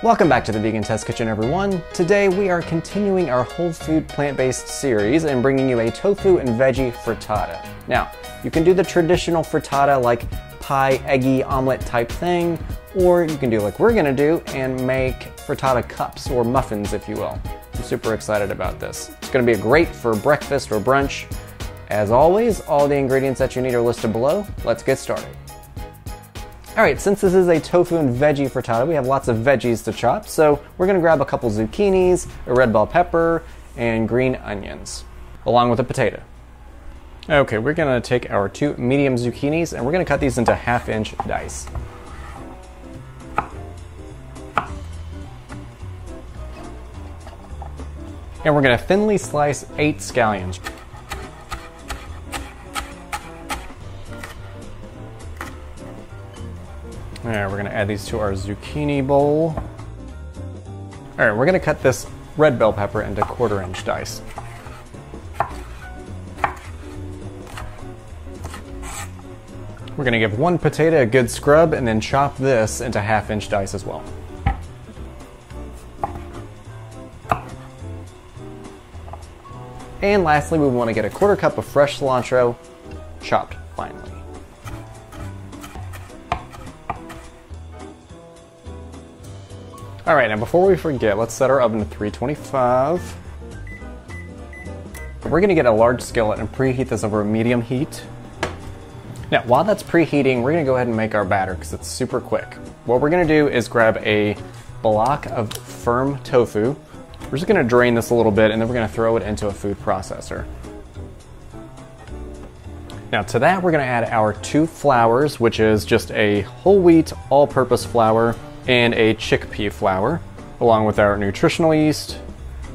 Welcome back to the Vegan Test Kitchen, everyone. Today we are continuing our whole food plant-based series and bringing you a tofu and veggie frittata. Now, you can do the traditional frittata like pie, eggy, omelet type thing, or you can do like we're gonna do and make frittata cups or muffins, if you will. I'm super excited about this. It's gonna be great for breakfast or brunch. As always, all the ingredients that you need are listed below. Let's get started. Alright, since this is a tofu and veggie frittata, we have lots of veggies to chop, so we're going to grab a couple zucchinis, a red bell pepper, and green onions, along with a potato. Okay, we're going to take our 2 medium zucchinis and we're going to cut these into 1/2-inch dice. And we're going to thinly slice 8 scallions. Alright, we're going to add these to our zucchini bowl. Alright, we're going to cut this red bell pepper into 1/4-inch dice. We're going to give 1 potato a good scrub and then chop this into 1/2-inch dice as well. And lastly, we want to get a 1/4 cup of fresh cilantro, chopped finely. Alright, now before we forget, let's set our oven to 325. We're going to get a large skillet and preheat this over a medium heat. Now, while that's preheating, we're going to go ahead and make our batter because it's super quick. What we're going to do is grab a block of firm tofu. We're just going to drain this a little bit and then we're going to throw it into a food processor. Now to that, we're going to add our 2 flours, which is just a whole wheat all-purpose flour and a chickpea flour, along with our nutritional yeast,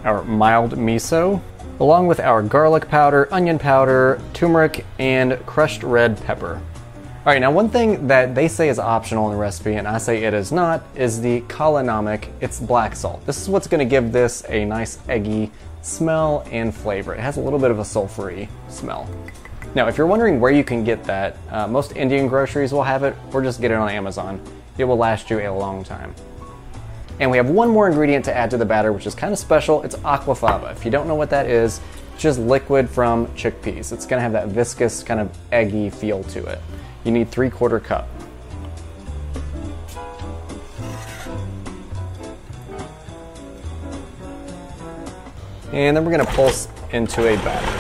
our mild miso, along with our garlic powder, onion powder, turmeric, and crushed red pepper. Alright, now one thing that they say is optional in the recipe, and I say it is not, is the namak. It's black salt. This is what's going to give this a nice eggy smell and flavor. It has a little bit of a sulfury smell. Now, if you're wondering where you can get that, most Indian groceries will have it, or just get it on Amazon. It will last you a long time. And we have one more ingredient to add to the batter, which is kind of special. It's aquafaba. If you don't know what that is, it's just liquid from chickpeas. It's going to have that viscous, kind of eggy feel to it. You need 3/4 cup. And then we're going to pulse into a batter.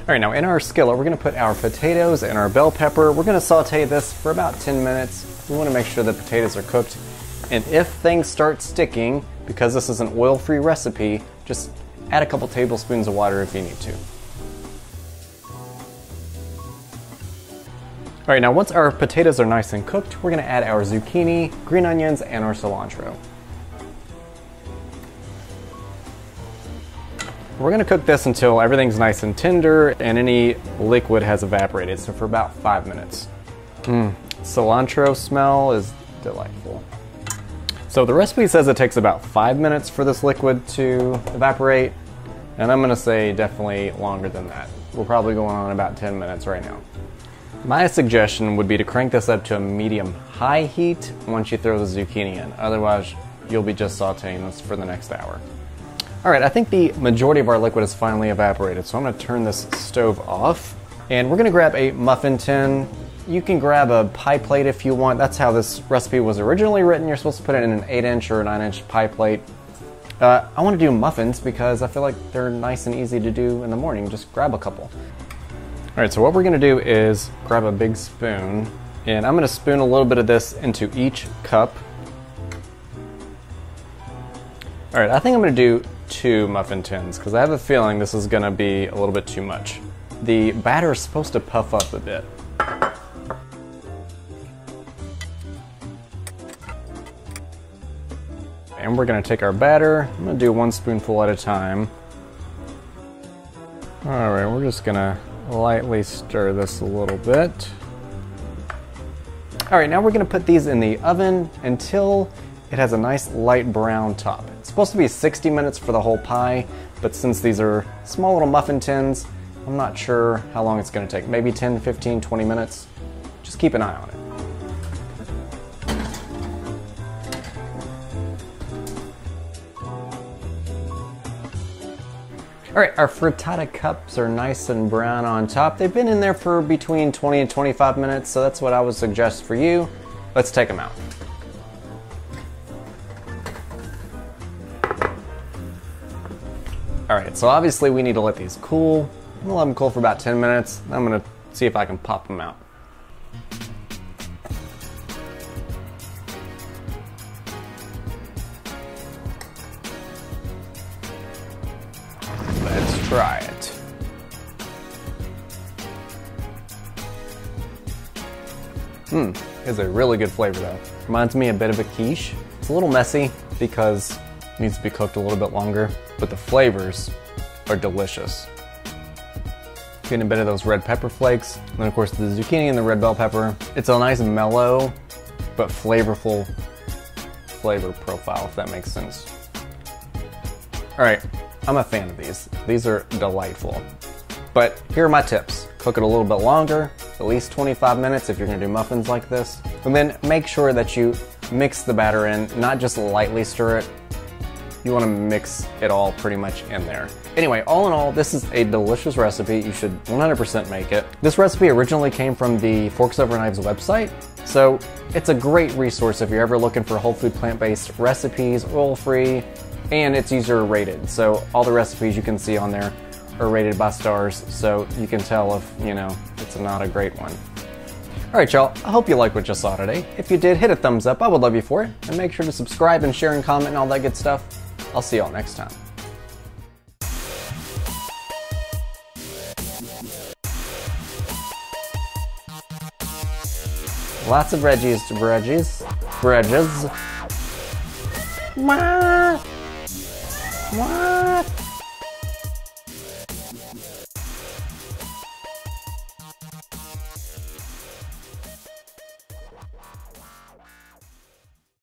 Alright, now in our skillet, we're going to put our potatoes and our bell pepper. We're going to saute this for about 10 minutes. We want to make sure the potatoes are cooked. And if things start sticking, because this is an oil-free recipe, just add a couple tablespoons of water if you need to. Alright, now once our potatoes are nice and cooked, we're going to add our zucchini, green onions, and our cilantro. We're going to cook this until everything's nice and tender and any liquid has evaporated, so for about 5 minutes. Cilantro smell is delightful. So the recipe says it takes about 5 minutes for this liquid to evaporate, and I'm going to say definitely longer than that. We're probably going on about 10 minutes right now. My suggestion would be to crank this up to a medium-high heat once you throw the zucchini in. Otherwise, you'll be just sauteing this for the next hour. Alright, I think the majority of our liquid has finally evaporated, so I'm going to turn this stove off. And we're going to grab a muffin tin. You can grab a pie plate if you want. That's how this recipe was originally written. You're supposed to put it in an 8-inch or 9-inch pie plate. I want to do muffins because I feel like they're nice and easy to do in the morning. Just grab a couple. Alright, so what we're going to do is grab a big spoon, and I'm going to spoon a little bit of this into each cup. Alright, I think I'm going to do 2 muffin tins because I have a feeling this is going to be a little bit too much. The batter is supposed to puff up a bit. And we're going to take our batter. I'm going to do 1 spoonful at a time. Alright, we're just going to lightly stir this a little bit. Alright, now we're going to put these in the oven until it has a nice light brown top. It's supposed to be 60 minutes for the whole pie, but since these are small little muffin tins, I'm not sure how long it's gonna take. Maybe 10, 15, 20 minutes. Just keep an eye on it. All right, our frittata cups are nice and brown on top. They've been in there for between 20 and 25 minutes, so that's what I would suggest for you. Let's take them out. All right, so obviously we need to let these cool. I'm gonna let them cool for about 10 minutes. I'm gonna see if I can pop them out. Let's try it. It's a really good flavor though. Reminds me a bit of a quiche. It's a little messy because it needs to be cooked a little bit longer, but the flavors are delicious. Getting a bit of those red pepper flakes, and then of course the zucchini and the red bell pepper. It's a nice mellow, but flavorful flavor profile, if that makes sense. All right, I'm a fan of these. These are delightful. But here are my tips. Cook it a little bit longer, at least 25 minutes if you're gonna do muffins like this. And then make sure that you mix the batter in, not just lightly stir it. You wanna mix it all pretty much in there. Anyway, all in all, this is a delicious recipe. You should 100% make it. This recipe originally came from the Forks Over Knives website, so it's a great resource if you're ever looking for whole food plant-based recipes, oil-free, and it's user rated. So all the recipes you can see on there are rated by stars, so you can tell if, you know, it's not a great one. All right, y'all, I hope you liked what you saw today. If you did, hit a thumbs up. I would love you for it. And make sure to subscribe and share and comment and all that good stuff. I'll see y'all next time. Lots of veggies. What?